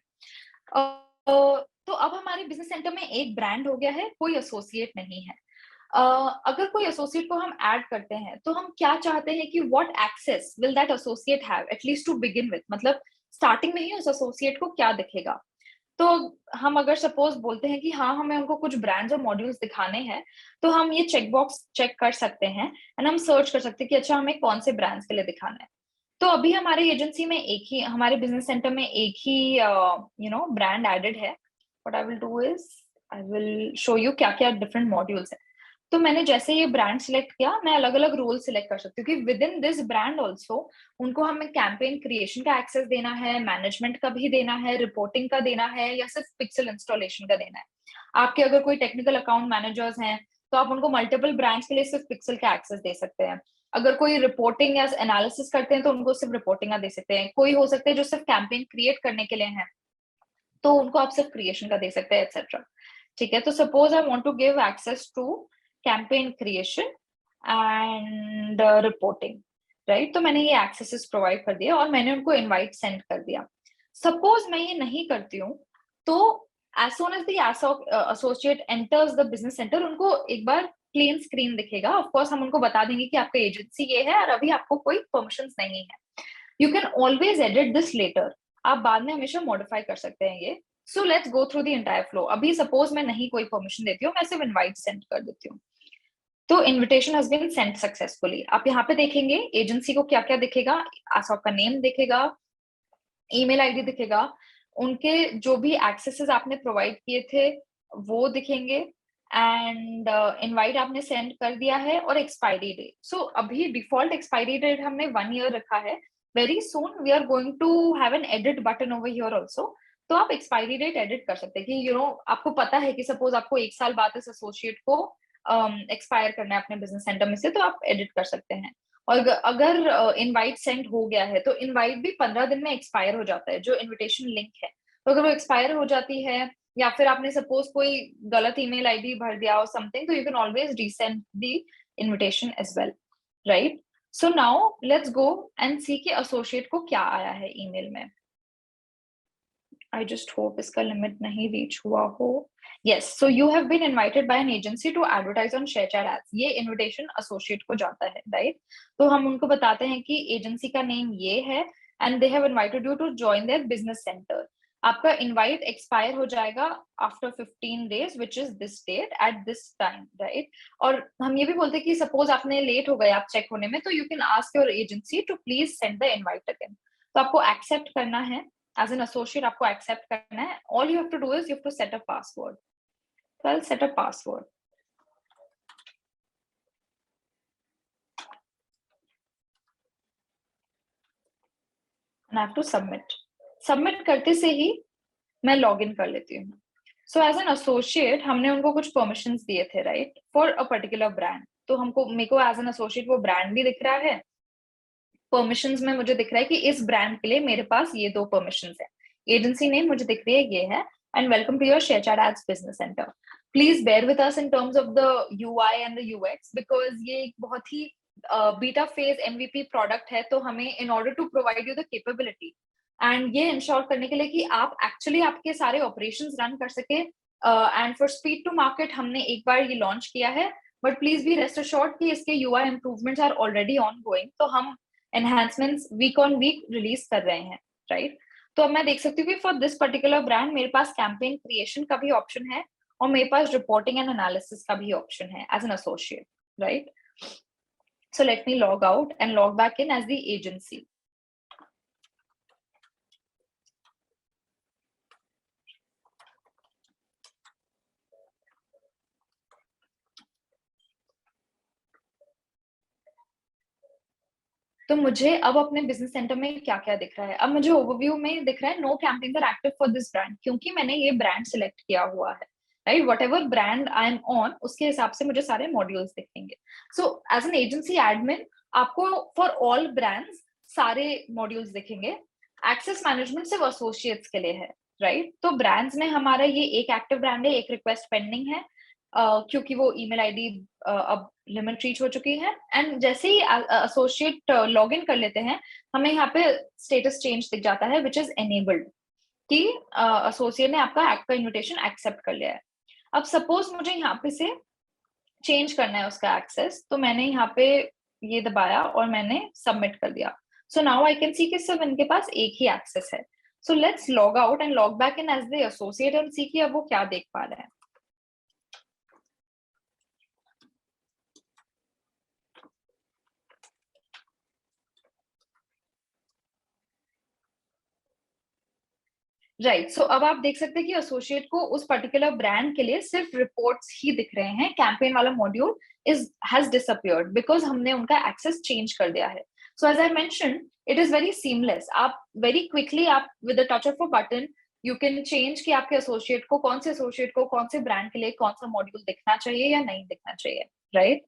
तो अब हमारे बिजनेस सेंटर में एक ब्रांड हो गया है, कोई एसोसिएट नहीं है। अगर कोई एसोसिएट को हम ऐड करते हैं तो हम क्या चाहते हैं कि what access will that associate have at least to begin with, मतलब स्टार्टिंग में ही उस एसोसिएट को क्या दिखेगा। तो हम अगर सपोज बोलते हैं कि हाँ हमें उनको कुछ ब्रांड्स और मॉड्यूल्स दिखाने हैं, तो हम ये चेक बॉक्स चेक कर सकते हैं एंड हम सर्च कर सकते हैं कि अच्छा हमें कौन से ब्रांड्स के लिए दिखाना है। तो अभी हमारे एजेंसी में एक ही, हमारे बिजनेस सेंटर में एक ही ब्रांड एडेड है। What I will do is I will show you क्या क्या डिफरेंट मॉड्यूल्स है। तो मैंने जैसे ये ब्रांड सिलेक्ट किया, मैं अलग अलग रोल सिलेक्ट कर सकती हूँ कि with in this brand also उनको हमें कैंपेन क्रिएशन का एक्सेस देना है, मैनेजमेंट का भी देना है, रिपोर्टिंग का देना है, या सिर्फ पिक्सल इंस्टॉलेशन का देना है। आपके अगर कोई टेक्निकल अकाउंट मैनेजर्स हैं तो आप उनको मल्टीपल ब्रांड्स के लिए सिर्फ पिक्सल का एक्सेस दे सकते हैं। अगर कोई रिपोर्टिंग या एनालिसिस करते हैं तो उनको सिर्फ रिपोर्टिंग का दे सकते हैं। कोई हो सकते हैं जो सिर्फ कैंपेन क्रिएट करने के लिए है, तो उनको आप सिर्फ क्रिएशन का दे सकते हैं, एक्सेट्रा। ठीक है, तो suppose I want to give access to campaign creation and reporting, right. तो मैंने ये एक्सेसेस प्रोवाइड कर दिया और मैंने उनको इनवाइट सेंड कर दिया। सपोज मैं ये नहीं करती हूँ, तो as soon as the associate enters the business centre, उनको एक बार प्लेन स्क्रीन दिखेगा। ऑफ कोर्स हम उनको बता देंगे कि आपका एजेंसी ये है और अभी आपको कोई परमिशंस नहीं है। You can always edit this letter, आप बाद में हमेशा मॉडिफाई कर सकते हैं ये। So let's go through the entire flow. अभी सपोज मैं नहीं कोई परमिशन देती हूँ, मैं सिर्फ इनवाइट सेंड कर देती हूँ। तो invitation has been sent successfully. आप यहाँ पे देखेंगे एजेंसी को क्या क्या दिखेगा, आसॉप का नेम दिखेगा, ईमेल आईडी दिखेगा, उनके जो भी एक्सेसेस आपने प्रोवाइड किए थे वो दिखेंगे, एंड इनवाइट आपने सेंड कर दिया है, और एक्सपायरी डेट। सो अभी डिफॉल्ट एक्सपायरी डेट हमने 1 ईयर रखा है। Very soon we are going to have an edit button over here also. तो आप एक्सपायरी डेट एडिट कर सकते हैं कि आपको पता है कि सपोज आपको 1 साल बाद इस एसोसिएट को एक्सपायर करना है अपने बिजनेस सेंटर में से, तो आप एडिट कर सकते हैं। और अगर इनवाइट सेंड हो गया है तो इनवाइट भी 15 दिन में एक्सपायर हो जाता है, जो इनविटेशन लिंक है। तो अगर वो एक्सपायर हो जाती है या फिर आपने सपोज कोई गलत ईमेल आईडी भर दिया और समथिंग, तो you can always resend the invitation as well, right. So now let's go and see कि एसोसिएट को क्या आया है ईमेल में। आई जस्ट होप इसका लिमिट नहीं रीच हुआ हो। Yes, so you have been invited by an agency to advertise on ShareChat ads. ये invitation associate को जाता है, right? तो हम उनको बताते हैं कि एजेंसी का नेम ये है and they have invited you to join their business center. आपका इनवाइट एक्सपायर हो जाएगा after 15 days, which is this date at this time, right? और हम ये भी बोलते हैं कि सपोज आपने लेट हो गए आप चेक होने में, तो you can ask your agency to please send the invite again. तो आपको एक्सेप्ट करना है एज एन एसोसिएट, आपको एक्सेप्ट करना है। All you have to do is you have to set a password. So I'll set a password. And I have to submit. Submit करते से ही मैं लॉग इन कर लेती हूँ। सो एज एन एसोसिएट हमने उनको कुछ परमिशंस दिए थे, right, for a particular brand. तो मेरे को एज एन एसोसिएट वो ब्रांड भी दिख रहा है। परमिशंस में मुझे दिख रहा है कि इस ब्रांड के लिए मेरे पास ये 2 परमिशंस है। एजेंसी नेम मुझे दिख रही है ये है, and welcome to your ShareChat Ads Business Center. Please bear with us in terms of the UI and the UX because ये एक बहुत ही बीटा फेज MVP प्रोडक्ट है। तो हमें in order to provide you the capability and ये ensure करने के लिए कि आप एक्चुअली आपके सारे ऑपरेशंस रन कर सके, and for speed to market हमने एक बार ये लॉन्च किया है, but please be rest assured कि इसके UI improvements are already ongoing. तो हम enhancements week on week release कर रहे हैं, राइट। तो अब मैं देख सकती हूँ कि फॉर दिस पर्टिकुलर ब्रांड मेरे पास कैंपेन क्रिएशन का भी ऑप्शन है और मेरे पास रिपोर्टिंग एंड एनालिसिस का भी ऑप्शन है as an associate, right? So let me log out and log back in as the agency. तो मुझे अब अपने बिजनेस सेंटर में क्या क्या दिख रहा है? अब मुझे ओवरव्यू में दिख रहा है no campaigns are active for this brand, क्योंकि मैंने ये ब्रांड सिलेक्ट किया हुआ है, right? Whatever brand I am on, उसके हिसाब से मुझे सारे मॉड्यूल्स दिखेंगे. So as an agency admin आपको फॉर ऑल ब्रांड्स सारे मॉड्यूल्स दिखेंगे. एक्सेस मैनेजमेंट सिर्फ एसोसिएट्स के लिए है, राइट? तो ब्रांड्स में हमारा ये एक एक्टिव ब्रांड है, एक रिक्वेस्ट पेंडिंग है, क्योंकि वो ईमेल आईडी अब लिमिट रीच हो चुकी है. एंड जैसे ही एसोसिएट लॉग इन कर लेते हैं, हमें यहाँ पे स्टेटस चेंज दिख जाता है विच इज एनेबल्ड, कि एसोसिएट ने आपका ऐप का इन्विटेशन एक्सेप्ट कर लिया है. अब सपोज मुझे यहाँ पे से चेंज करना है उसका एक्सेस, तो मैंने यहाँ पे ये दबाया और मैंने सबमिट कर दिया. So now I can see कि सिर्फ इनके पास एक ही एक्सेस है. So let's log out and log back in as the associate and see कि अब वो क्या देख पा रहे हैं. राइट. सो अब आप देख सकते हैं कि एसोसिएट को उस पर्टिकुलर ब्रांड के लिए सिर्फ रिपोर्ट्स ही दिख रहे हैं. कैंपेन वाला मॉड्यूल हैज डिसअपियर्ड बिकॉज हमने उनका एक्सेस चेंज कर दिया है. So as I mention, it is very seamless. आप वेरी क्विकली, आप with the touch of a button you can change कि आपके एसोसिएट को, कौन से ब्रांड के लिए कौन सा मॉड्यूल दिखना चाहिए या नहीं दिखना चाहिए, राइट?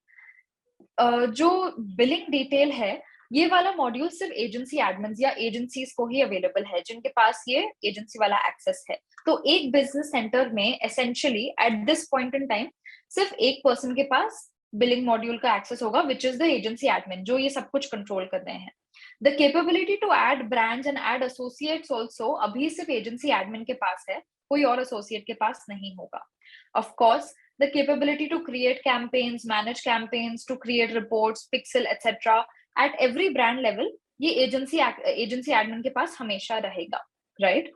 जो बिलिंग डिटेल है, ये वाला मॉड्यूल सिर्फ एजेंसी एडमिन्स या एजेंसीज को ही अवेलेबल है जिनके पास ये एजेंसी वाला एक्सेस है. तो एक बिजनेस सेंटर में essentially at this point in time सिर्फ एक पर्सन के पास बिलिंग मॉड्यूल का एक्सेस होगा, which is the agency admin, जो ये सब कुछ कंट्रोल कर रहे हैं. The capability to add brands and add associates also अभी सिर्फ एजेंसी एडमिन के पास है, कोई और एसोसिएट के पास नहीं होगा. Of course the capability to create campaigns, manage campaigns, to create reports, pixel, etc. at every brand level, ये एजेंसी एडमिन के पास हमेशा रहेगा, राइट?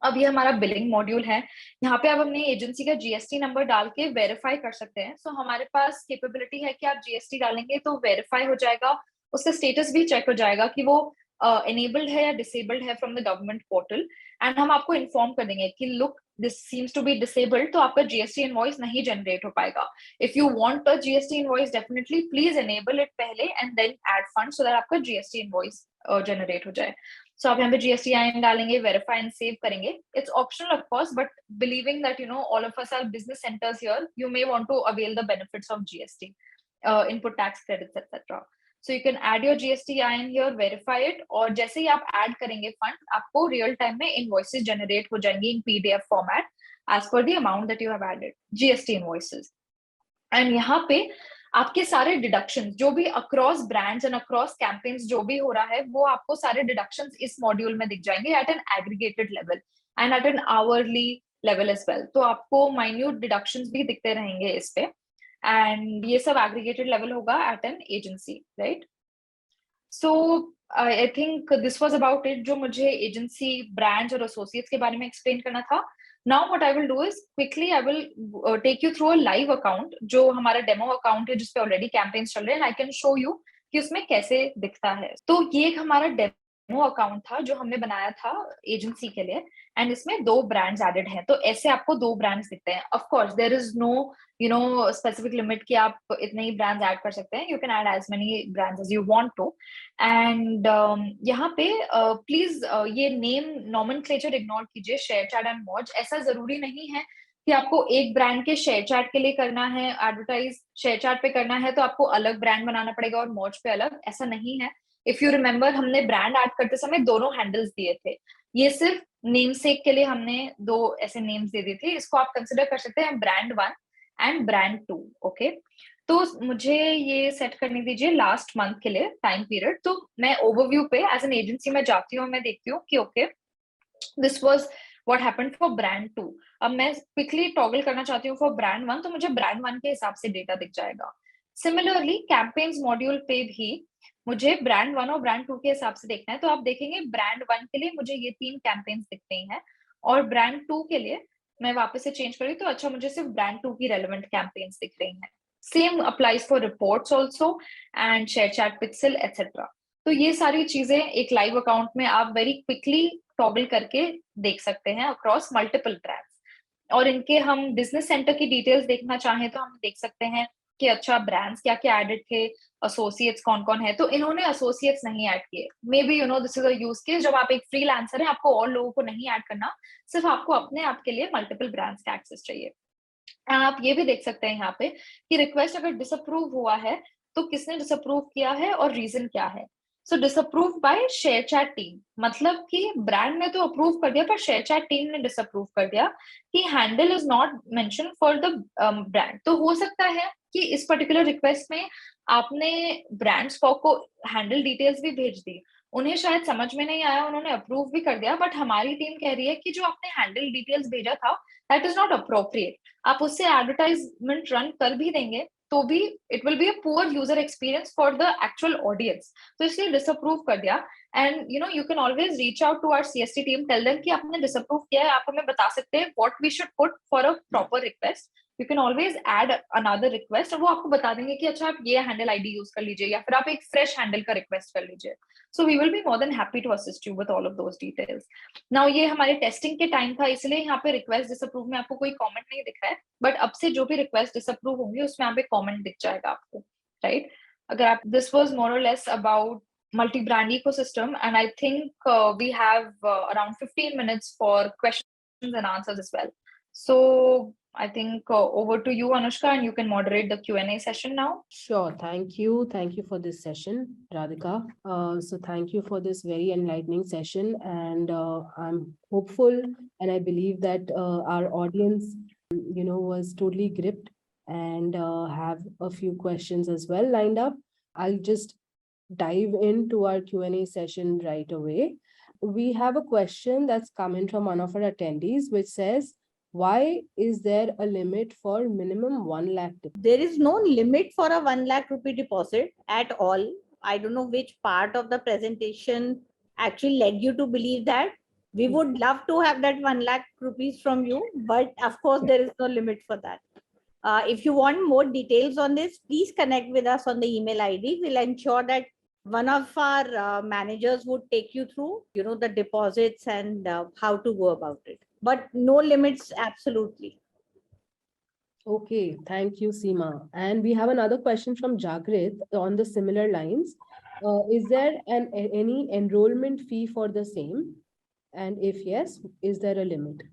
अब ये हमारा बिलिंग मॉड्यूल है. यहाँ पे अब हमने एजेंसी का जीएसटी नंबर डाल के वेरीफाई कर सकते हैं. सो हमारे पास कैपेबिलिटी है कि आप जीएसटी डालेंगे तो वेरीफाई हो जाएगा, उसका स्टेटस भी चेक हो जाएगा कि वो enabled है या disabled है from the government portal. And हम आपको इन्फॉर्म कर देंगे कि look this seems to be disabled, तो आपका जीएसटी इनवॉइस नहीं जनरेट हो पाएगा. If you want a GST invoice, definitely please enable it पहले and then add fund, so that आपका जीएसटी इनवॉइस जनरेट हो जाए. सो आप यहाँ पे जीएसटी आईएन डालेंगे, वेरीफाई एंड सेव करेंगे. It's optional of course, but believing that all of us are business centres here, you may want to avail the benefits of GST, input tax credits etcetera. So you can add your GST IN here, verify it, और जैसे ही आप add करेंगे fund, आपको real time में invoices generate हो जाएंगी इन PDF format as per the amount that you have added, GST invoices. And यहाँ पे आपके सारे डिडक्शंस जो भी across brands and across campaigns जो भी हो रहा है, वो आपको सारे डिडक्शंस इस मॉड्यूल में दिख जाएंगे at an aggregated level and at an hourly level as well. तो आपको माइन्यूट डिडक्शंस भी दिखते रहेंगे इस पे, एंड ये सब एग्रीगेटेड लेवल होगा at an agency, right? So I think this was about it, जो मुझे एजेंसी, ब्रांड्स और एसोसिएट्स के बारे में एक्सप्लेन करना था. Now what I will do is quickly I will take you through a live account, जो हमारा डेमो अकाउंट है जिसपे ऑलरेडी कैंपेन्स चल रहे हैं. आई कैन शो यू कि उसमें कैसे दिखता है. तो ये एक हमारा डेमो अकाउंट था जो हमने बनाया था एजेंसी के लिए, एंड इसमें 2 ब्रांड्स एडेड हैं. तो ऐसे आपको 2 ब्रांड्स दिखते हैं. Of course there is no specific limit कि आप इतने ही ब्रांड्स ऐड कर सकते हैं. You can add as many brands as you want to. And यहाँ पे प्लीज ये नेम नॉमेनक्लेचर इग्नोर कीजिए, शेयरचैट एंड मॉज. ऐसा जरूरी नहीं है कि आपको एक ब्रांड के शेयरचैट के लिए करना है एडवर्टाइज, शेयरचैट पे करना है तो आपको अलग ब्रांड बनाना पड़ेगा और मॉज पे अलग. ऐसा नहीं है. इफ यू रिमेम्बर, हमने ब्रांड ऐड करते समय दोनों हैंडल्स दिए थे. ये सिर्फ नेम सेक के लिए हमने 2 ऐसे नेम्स दे दिए थे. इसको आप कंसिडर कर सकते हैं ब्रांड 1 एंड ब्रांड 2. ओके, तो मुझे ये सेट करने दीजिए लास्ट मंथ के लिए टाइम पीरियड. तो मैं ओवरव्यू पे एज एन एजेंसी में जाती हूँ, मैं देखती हूँ कि okay this was what happened for brand 2. अब मैं क्विकली टॉगल करना चाहती हूँ फॉर ब्रांड 1, तो मुझे ब्रांड 1 के हिसाब से डेटा दिख जाएगा. सिमिलरली कैंपेन्स मॉड्यूल पे भी मुझे ब्रांड 1 और ब्रांड 2 के हिसाब से देखना है. तो आप देखेंगे ब्रांड 1 के लिए मुझे ये 3 कैंपेन्स दिख रही हैं और ब्रांड 2 के लिए मैं वापस से चेंज करी तो अच्छा मुझे सिर्फ ब्रांड 2 की रेलेवेंट कैंपेन्स दिख रही हैं। Same applies for reports also and ShareChat pixel etcetera. तो ये सारी चीजें एक लाइव अकाउंट में आप वेरी क्विकली टॉगल करके देख सकते हैं अक्रॉस मल्टीपल ब्रांड्स। और इनके हम बिजनेस सेंटर की डिटेल्स देखना चाहें तो हम देख सकते हैं कि अच्छा ब्रांड्स क्या क्या एडेड थे, एसोसिएट्स कौन कौन है। तो इन्होंने एसोसिएट्स नहीं ऐड किए। May be this is a use case, जब आप एक फ्रीलांसर है आपको और लोगों को नहीं ऐड करना, सिर्फ आपको अपने आप के लिए मल्टीपल ब्रांड्स का एक्सेस चाहिए। आप ये भी देख सकते हैं यहाँ पे कि रिक्वेस्ट अगर डिसअप्रूव हुआ है तो किसने डिसअप्रूव किया है और रीजन क्या है। सो डिसअप्रूव बाय शेयरचैट टीम, मतलब कि ब्रांड ने तो अप्रूव कर दिया पर शेयरचैट टीम ने डिसअप्रूव कर दिया कि handle is not mention for the brand. तो हो सकता है कि इस पर्टिकुलर रिक्वेस्ट में आपने ब्रांड स्पॉक को हैंडल डिटेल्स भी भेज दी, उन्हें शायद समझ में नहीं आया, उन्होंने अप्रूव भी कर दिया, बट हमारी टीम कह रही है कि जो आपने हैंडल डिटेल्स भेजा था दैट इज नॉट अप्रोप्रिएट। आप उससे एडवर्टाइजमेंट रन कर भी देंगे तो भी it will be a poor user experience for the actual audience. तो इसलिए डिसअप्रूव कर दिया। And you can always reach out to our CST team, tell them कि आपने डिसअप्रूव किया है, आप हमें बता सकते हैं what we should put for a proper request. You can always add another request और वो आपको बता देंगे कि अच्छा आप ये हैंडल आईडी यूज कर लीजिए या फिर आप एक फ्रेश हैंडल का रिक्वेस्ट कर लीजिए। So we will be more than happy to assist you with all of those details. Now ये हमारे टेस्टिंग के टाइम था, इसलिए यहाँ पे रिक्वेस्ट डिसअप्रूव में आपको कोई कमेंट नहीं दिख रहा है, बट अब से जो भी रिक्वेस्ट डिसअप्रूव होंगी उसमें यहाँ पे कमेंट दिख जाएगा आपको, राइट? अगर आप दिस वाज मोर और less about multi-brand ecosystem, and I think we have around 15 minutes for questions and answers as well. So I think over to you, Anushka, and you can moderate the Q&A session now. Sure. Thank you. Thank you for this session, Radhika. So thank you for this very enlightening session. And I'm hopeful and I believe that our audience, was totally gripped and have a few questions as well lined up. I'll just dive into our Q&A session right away. We have a question that's coming from one of our attendees, which says, why is there a limit for minimum 1 lakh deposit? There is no limit for a 1 lakh rupee deposit at all. I don't know which part of the presentation actually led you to believe that. We would love to have that 1 lakh rupees from you, but of course there is no limit for that. If you want more details on this, please connect with us on the email ID. We'll ensure that one of our managers would take you through, the deposits and how to go about it. But no limits, absolutely. Okay, thank you, Seema. And we have another question from Jagrit on the similar lines. Is there any enrollment fee for the same? And if yes, is there a limit?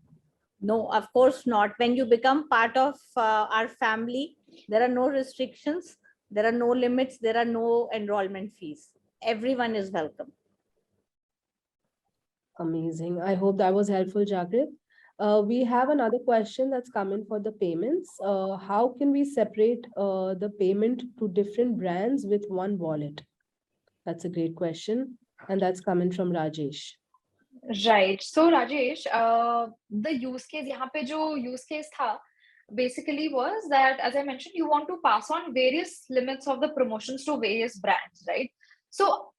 No, of course not. When you become part of our family, there are no restrictions, there are no limits, there are no enrollment fees. Everyone is welcome. Amazing. I hope that was helpful, Jagrit. We have another question that's coming for the payments. How can we separate the payment to different brands with one wallet? That's a great question. And that's coming from Rajesh. Right. So Rajesh, the use case, यहाँ पे जो use case था, basically was that, as I mentioned, you want to pass on various limits of the promotions to various brands, right? So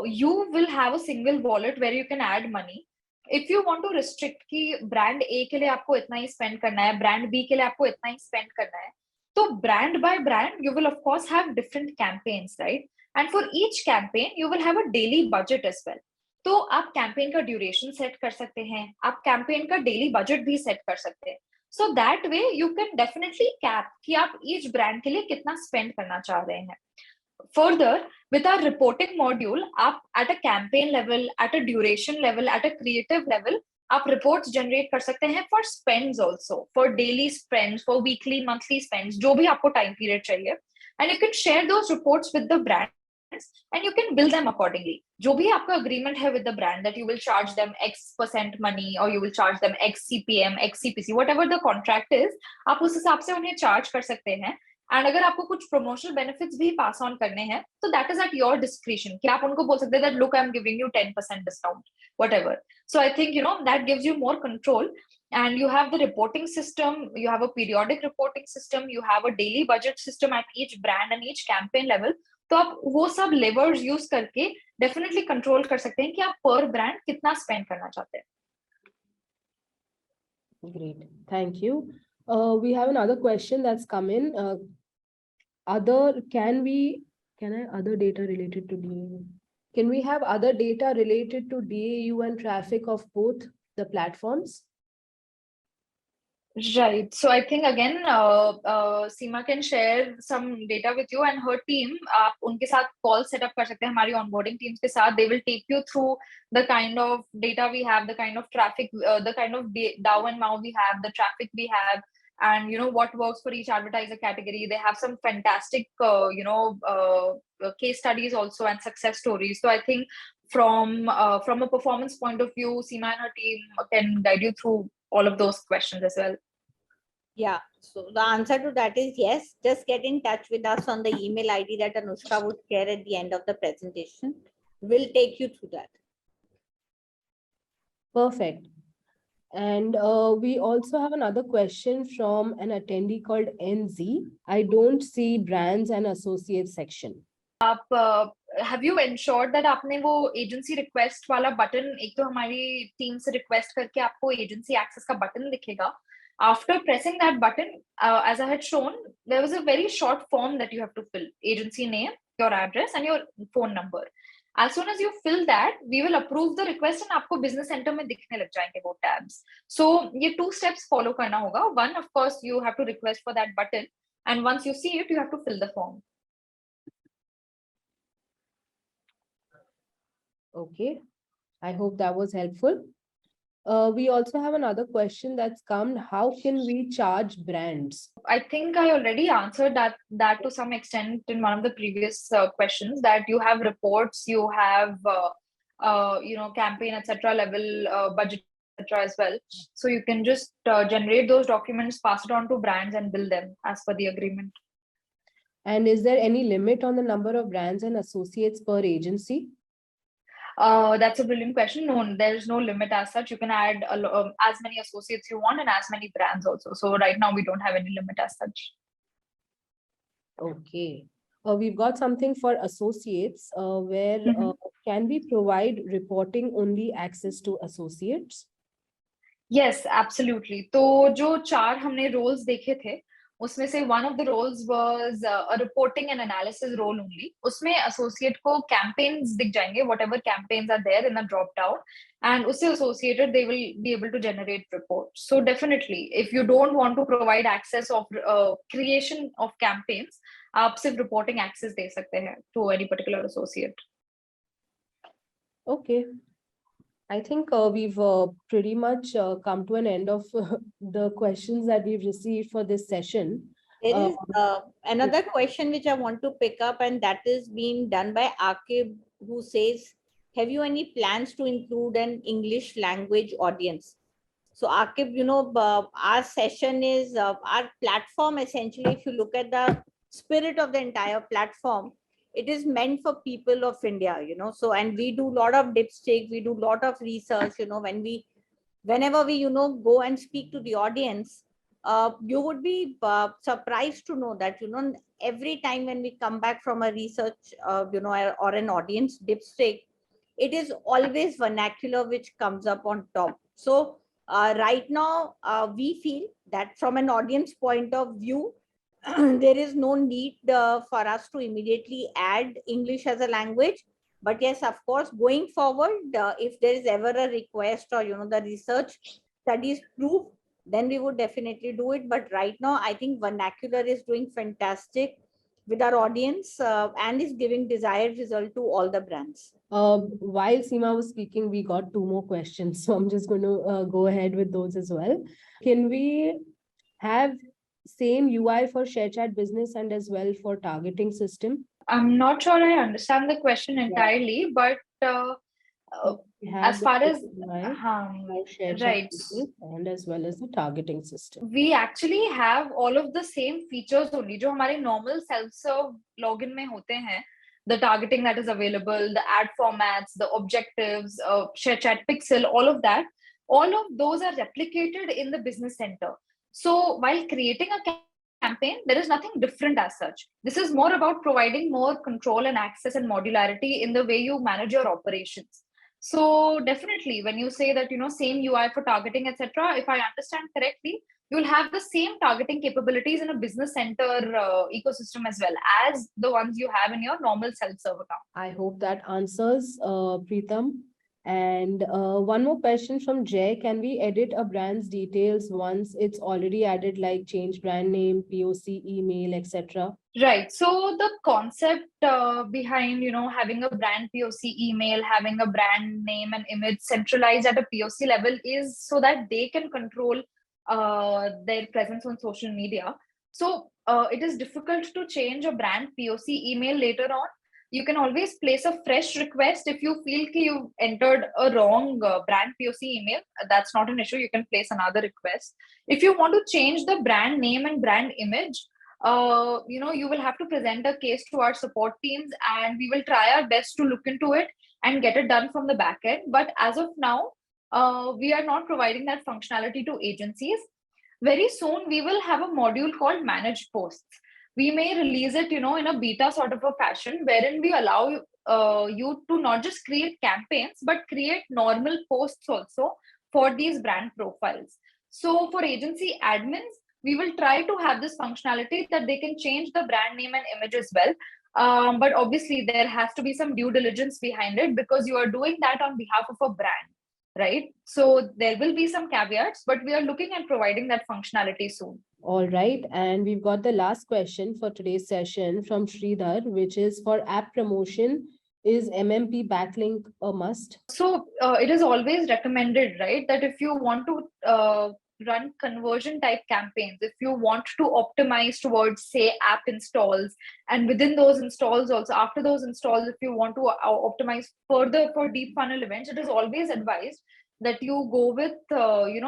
you will have a single wallet where you can add money. If you want to restrict कि brand A के लिए आपको इतना ही spend करना है, brand B के लिए आपको इतना ही spend करना है, तो brand by brand, you will of course have different campaigns, right? And for each campaign, you will have a daily budget as well. तो आप कैंपेन का ड्यूरेशन सेट कर सकते हैं, आप कैंपेन का डेली बजट भी सेट कर सकते हैं. So that way you can definitely cap कि आप ईच ब्रांड के लिए कितना स्पेंड करना चाह रहे हैं. Further with our reporting module, आप at a campaign level, at a duration level, at a creative level आप रिपोर्ट्स जनरेट कर सकते हैं for spends also, for daily spends, for weekly, monthly spends, जो भी आपको टाइम पीरियड चाहिए. And you can share those reports with the brand and you can bill them accordingly. जो भी आपका agreement है with the brand that you will charge them X% money or you will charge them X CPM, X CPC, whatever the contract is, आप उस हिसाब से उन्हें charge कर सकते हैं. एंड अगर आपको कुछ promotional benefits भी pass on करने हैं, तो that is at your discretion. कि आप उनको बोल सकते हैं that look, I'm giving you 10% discount, whatever. So I think that gives you more control. And you have the reporting system, you have a periodic reporting system, you have a daily budget system at each brand and each campaign level. तो आप वो सब levers use करके definitely control कर सकते हैं कि आप पर ब्रांड कितना स्पेंड करना चाहते हैं. Great. Thank you. We have another question that's come in. Other data related to DAU? Can we have other data related to DAU and traffic of both the platforms? Right. So I think again, Seema can share some data with you and her team. आप उनके साथ call set up कर सकते हैं हमारी onboarding teams के साथ. They will take you through the kind of data we have, the kind of traffic, the kind of DAU and MAU we have, the traffic we have, and what works for each advertiser category. They have some fantastic, case studies also and success stories. So I think from a performance point of view, Seema and her team can guide you through all of those questions as well. Yeah, so the answer to that is yes. Just get in touch with us on the email ID that Anushka would share at the end of the presentation. We'll take you through that. Perfect. And we also have another question from an attendee called NZ. I don't see brands and associates section. Have you ensured that आपने वो agency request वाला button, एक तो हमारी team से request करके आपको agency access का button दिखेगा. After pressing that button, as I had shown, there was a very short form that you have to fill: agency name, your address, and your phone number. As soon as you fill that, we will approve the request and आपको business center में दिखने लग जाएंगे वो tabs. So ये 2 steps follow करना होगा. One, of course, you have to request for that button, and once you see it, you have to fill the form. Okay, I hope that was helpful. We also have another question that's come. How can we charge brands? I think I already answered that to some extent in one of the previous questions, that you have reports, you have campaign, etc. level budget, etc. as well. So you can just generate those documents, pass it on to brands, and bill them as per the agreement. And is there any limit on the number of brands and associates per agency? That's a brilliant question. No, there's no limit as such. You can add as many associates you want and as many brands also. So right now we don't have any limit as such. Okay. We've got something for associates where can we provide reporting only access to associates? Yes, absolutely. तो जो 4 हमने roles देखे थे, उसमें से one of the roles was a reporting and analysis role only. उसमें associate को campaigns दिख जाएंगे, whatever campaigns are there in the drop down, and उससे associated they will be able to generate reports. So definitely, if you don't want to provide access of creation of campaigns, आप सिर्फ reporting access दे सकते हैं to any particular associate. Okay. I think we've pretty much come to an end of the questions that we've received for this session. There is another question which I want to pick up, and that is being done by Akib, who says, have you any plans to include an English language audience? So Akib, our session is our platform. Essentially, if you look at the spirit of the entire platform, it is meant for people of India, so, and we do a lot of dipstick, we do a lot of research, whenever we, go and speak to the audience, you would be surprised to know that, every time when we come back from a research, or an audience dipstick, it is always vernacular which comes up on top. So right now, we feel that from an audience point of view, there is no need for us to immediately add English as a language. But yes, of course, going forward, if there is ever a request or, the research studies prove, then we would definitely do it. But right now, I think vernacular is doing fantastic with our audience and is giving desired result to all the brands. While Seema was speaking, we got 2 more questions. So I'm just going to go ahead with those as well. Can we have same UI for ShareChat Business and as well for targeting system? I'm not sure I understand the question entirely, but as far as right, and as well as the targeting system, we actually have all of the same features only जो हमारे normal self-serve login में होते हैं. The targeting that is available, the ad formats, the objectives, ShareChat Pixel, all of those are replicated in the business center. So while creating a campaign, there is nothing different as such. This is more about providing more control and access and modularity in the way you manage your operations. So definitely, when you say that, same UI for targeting, etc., if I understand correctly, you'll have the same targeting capabilities in a business center ecosystem as well as the ones you have in your normal self-serve account. I hope that answers, Preetham. And one more question from Jay. Can we edit a brand's details once it's already added, like change brand name, POC, email, etc.? Right. So the concept behind, having a brand POC email, having a brand name and image centralized at a POC level is so that they can control their presence on social media. So it is difficult to change a brand POC email later on. You can always place a fresh request if you feel you entered a wrong brand POC email. That's not an issue. You can place another request. If you want to change the brand name and brand image, you will have to present a case to our support teams, and we will try our best to look into it and get it done from the back end. But as of now, we are not providing that functionality to agencies. Very soon, we will have a module called Manage Posts. We may release it, in a beta sort of a fashion, wherein we allow you to not just create campaigns, but create normal posts also for these brand profiles. So for agency admins, we will try to have this functionality that they can change the brand name and image as well. But obviously, there has to be some due diligence behind it because you are doing that on behalf of a brand, right? So there will be some caveats, but we are looking at providing that functionality soon. All right. And we've got the last question for today's session from Sridhar, which is for app promotion. Is MMP backlink a must? So it is always recommended, right, that if you want to run conversion type campaigns, if you want to optimize towards, say, app installs, and within those installs also, after those installs, if you want to optimize further for deep funnel events, it is always advised that you go with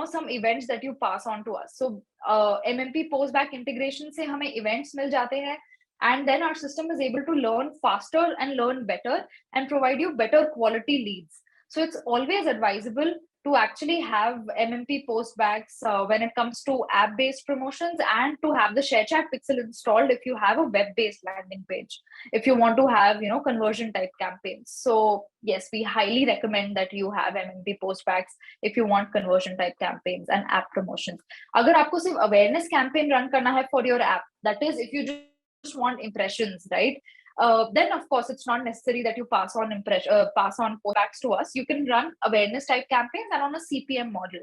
some events that you pass on to us. So MMP post back integration se hame events mil jate hain, and then our system is able to learn faster and learn better and provide you better quality leads. So it's always advisable to actually have MMP postbacks when it comes to app-based promotions, and to have the ShareChat pixel installed if you have a web-based landing page, if you want to have conversion type campaigns. So yes, we highly recommend that you have MMP postbacks if you want conversion type campaigns and app promotions. Agar aapko sirf awareness campaign run karna hai for your app, that is if you just want impressions, right? Then of course it's not necessary that you pass on postbacks to us. You can run awareness type campaigns and on a CPM model,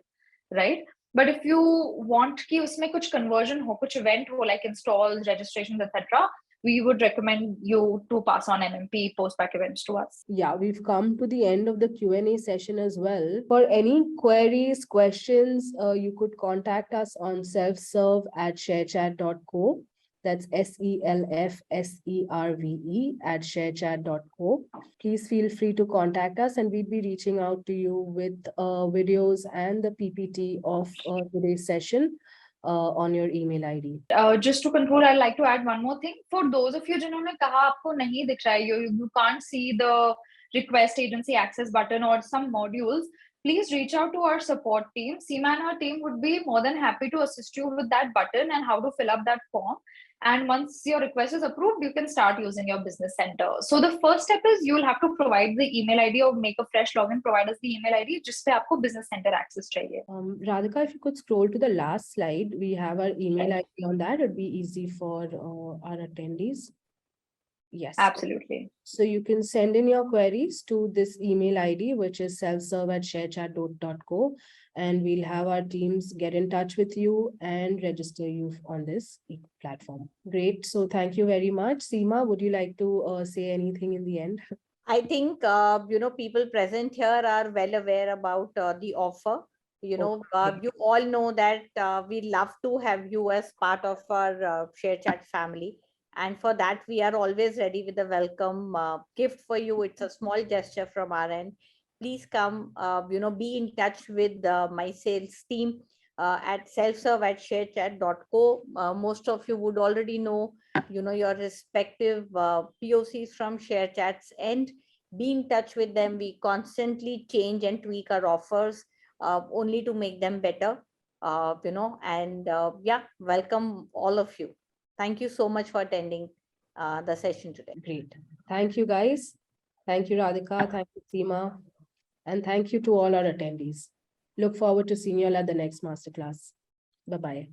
right? But if you want ki usme kuch conversion ho, kuch event ho, like installs, registrations, etc., we would recommend you to pass on MMP postback events to us. Yeah, we've come to the end of the Q&A session as well. For any queries, questions, you could contact us on selfserve@sharechat.co. That's selfserve@sharechat.co. Please feel free to contact us, and we'd be reaching out to you with videos and the PPT of today's session on your email ID. Just to conclude, I'd like to add one more thing. For those of you जिन्होंने कहा आपको नहीं दिख रहा है, you can't see the request agency access button or some modules, please reach out to our support team. Seema and our team would be more than happy to assist you with that button and how to fill up that form. And once your request is approved, you can start using your business center. So the first step is you'll have to provide the email ID or make a fresh login, provide us the email ID, जिस पे आपको business center access चाहिए. Radhika, if you could scroll to the last slide, we have our email ID on that. It'd be easy for our attendees. Yes. Absolutely. So you can send in your queries to this email ID, which is selfserve@sharechat.co, and we'll have our teams get in touch with you and register you on this platform. Great. So thank you very much. Seema, would you like to say anything in the end? I think, people present here are well aware about the offer. You all know that we love to have you as part of our ShareChat family. And for that, we are always ready with a welcome gift for you. It's a small gesture from our end. Please come, be in touch with my sales team at selfserve@sharechat.co. Most of you would already know, your respective POCs from ShareChat's end. Be in touch with them. We constantly change and tweak our offers only to make them better, welcome all of you. Thank you so much for attending the session today. Great. Thank you, guys. Thank you, Radhika. Thank you, Seema. And thank you to all our attendees. Look forward to seeing you all at the next masterclass. Bye-bye.